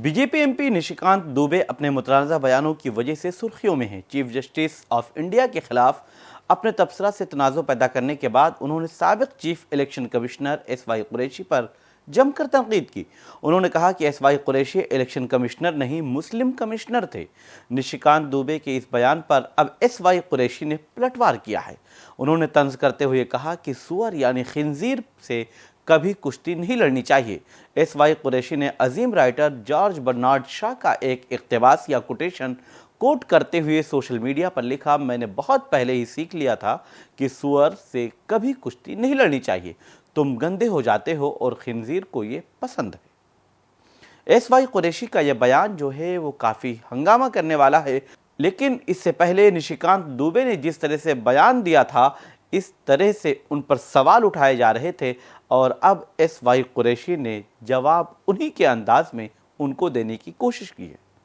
Be J P M P Nishikant Dubey اپنے متنازع بیانوں کی وجہ سے سرخیوں میں ہیں۔ چیف جسٹس آف انڈیا کے خلاف اپنے تبصرہ سے تنازع پیدا کرنے کے بعد انہوں نے سابق chief election commissioner S Y Qureshi پر جم کر تنقید کی۔ انہوں نے کہا کہ S Y Qureshi election commissioner نہیں، مسلم کمشنر تھے۔ نشیکانت دوبے کے اس بیان پر اب ایس وائی قریشی نے پلٹوار کیا ہے۔ انہوں نے طنز کرتے ہوئے کہا کہ سور یعنی خنزیر سے کبھی کشتی نہیں لڑنی چاہیے۔ ایس وائی قریشی نے عظیم رائٹر جارج برنارڈ شاہ کا ایک اقتباس یا کوٹیشن کوٹ کرتے ہوئے سوشل میڈیا پر لکھا، میں نے بہت پہلے ہی سیکھ لیا تھا کہ سور سے کبھی کشتی نہیں لڑنی چاہیے، تم گندے ہو جاتے ہو اور خنزیر کو یہ پسند ہے۔ ایس وائی قریشی کا یہ بیان جو ہے وہ کافی ہنگامہ کرنے والا ہے، لیکن اس سے پہلے نشیکانت دوبے نے جس طرح سے بیان دیا تھا اس طرح سے ان پر سوال اٹھائے جا رہے تھے، اور اب ایس وائی قریشی نے جواب انہی کے انداز میں ان کو دینے کی کوشش کی ہے۔